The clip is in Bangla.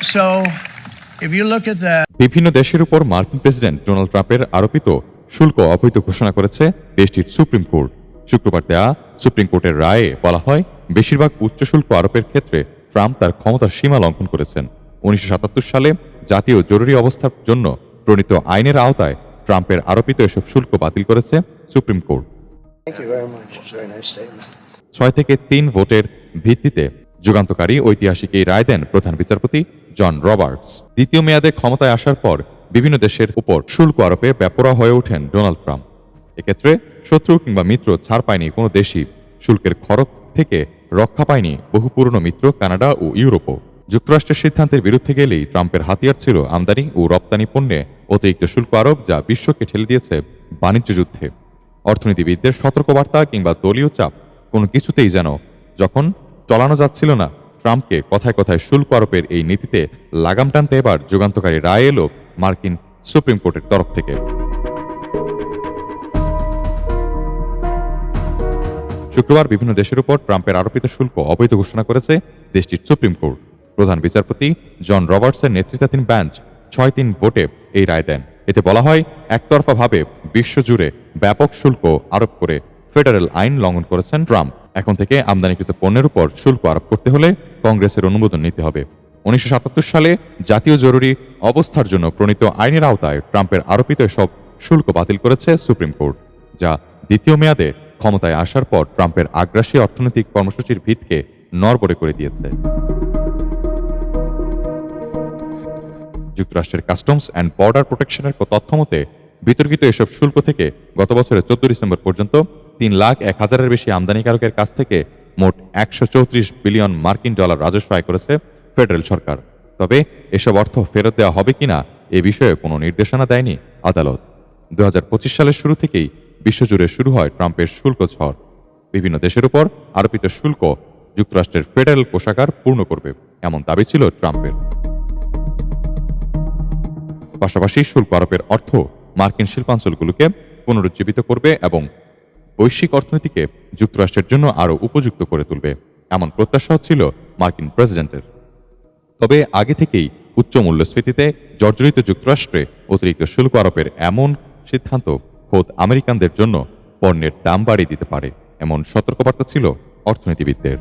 So, if you look at that, বিভিন্ন দেশের উপর মার্কিন প্রেসিডেন্ট ডোনাল্ড ট্রাম্পের আরোপিত শুল্ক অবৈধ ঘোষণা করেছে দেশটির সুপ্রিম কোর্ট। শুক্রবার দেয়া সুপ্রিম কোর্টের রায়ে বলা হয়, বেশিরভাগ উচ্চ শুল্ক আরোপের ক্ষেত্রে ট্রাম্প তার ক্ষমতার সীমা লঙ্ঘন করেছেন। 1977 সালে জাতীয় জরুরি অবস্থার জন্য প্রণীত আইনের আওতায় ট্রাম্পের আরোপিত এসব শুল্ক বাতিল করেছে supreme court. Thank you very much. It's a very nice statement. 6 থেকে 3 ভোটের ভিত্তিতে যুগান্তকারী ঐতিহাসিক এই রায় দেন প্রধান বিচারপতি জন রবার্টস। দ্বিতীয় মেয়াদে ক্ষমতায় আসার পর বিভিন্ন দেশের উপর শুল্ক আরোপে বেপরোয়া হয়ে ওঠেন ডোনাল্ড ট্রাম্প। এক্ষেত্রে শত্রু কিংবা মিত্র ছাড় পায়নি কোনো দেশই, শুল্কের খরচ থেকে রক্ষা পায়নি বহু পুরনো মিত্র কানাডা ও ইউরোপও। যুক্তরাষ্ট্রের সিদ্ধান্তের বিরুদ্ধে গেলেই ট্রাম্পের হাতিয়ার ছিল আমদানি ও রপ্তানি পণ্যে অতিরিক্ত শুল্ক আরোপ, যা বিশ্বকে ঠেলে দিয়েছে বাণিজ্য যুদ্ধে। অর্থনীতিবিদদের সতর্কবার্তা কিংবা দলীয় চাপ কোনো কিছুতেই যেন যখন চলানো যাচ্ছিল না, ট্রাম্পকে কথায় কথায় শুল্ক আরোপের এই নীতিতে লাগাম টানতে এবার যুগান্তকারী রায় এলো মার্কিন সুপ্রিম কোর্টের তরফ থেকে। শুক্রবার বিভিন্ন দেশের উপর ট্রাম্পের আরোপিত শুল্ক অবৈধ ঘোষণা করেছে দেশটির সুপ্রিম কোর্ট। প্রধান বিচারপতি জন রবার্টসের নেতৃত্বাধীন বেঞ্চ 6-3 ভোটে এই রায় দেন। এতে বলা হয়, একতরফাভাবে বিশ্বজুড়ে ব্যাপক শুল্ক আরোপ করে ফেডারেল আইন লঙ্ঘন করেছেন ট্রাম্প। এখন থেকে আমদানিকৃত পণ্যের উপর শুল্ক আরোপ করতে হলে কংগ্রেসের অনুমোদন নিতে হবে। 1977 সালে জাতীয় জরুরি অবস্থার জন্য প্রণীত আইনের আওতায় ট্রাম্পের আরোপিত এসব শুল্ক বাতিল করেছে সুপ্রিম কোর্ট, যা দ্বিতীয় মেয়াদে ক্ষমতায় আসার পর ট্রাম্পের আগ্রাসী অর্থনৈতিক কর্মসূচির ভিতকে নড়বড়ে করে দিয়েছে। যুক্তরাষ্ট্রের কাস্টমস অ্যান্ড বর্ডার প্রোটেকশনের তথ্য মতে বিতর্কিত এসব শুল্ক থেকে গত বছরের 14 ডিসেম্বর পর্যন্ত 3,01,000-এর বেশি আমদানিকারকের কাছ থেকে মোট 134 বিলিয়ন মার্কিন ডলার রাজস্ব আয় করেছে ফেডারেল সরকার। তবে এসব অর্থ ফেরত দেওয়া হবে কিনা এ বিষয়ে কোনো নির্দেশনা দেয়নি আদালত। 2025 সালের শুরু থেকেই বিশ্বজুড়ে শুরু হয় ট্রাম্পের শুল্ক ঝড়। বিভিন্ন দেশের উপর আরোপিত শুল্ক যুক্তরাষ্ট্রের ফেডারেল কোষাগার পূর্ণ করবে, এমন দাবি ছিল ট্রাম্পের। পাশাপাশি শুল্ক আরোপের অর্থ মার্কিন শিল্পাঞ্চলগুলোকে পুনরুজ্জীবিত করবে এবং বৈশ্বিক অর্থনীতিকে যুক্তরাষ্ট্রের জন্য আরও উপযুক্ত করে তুলবে, এমন প্রত্যাশা ছিল মার্কিন প্রেসিডেন্টের। তবে আগে থেকেই উচ্চ মূল্যস্ফীতিতে জর্জরিত যুক্তরাষ্ট্রে অতিরিক্ত শুল্ক আরোপের এমন সিদ্ধান্ত খোদ আমেরিকানদের জন্য পণ্যের দাম বাড়িয়ে দিতে পারে, এমন সতর্কবার্তা ছিল অর্থনীতিবিদদের।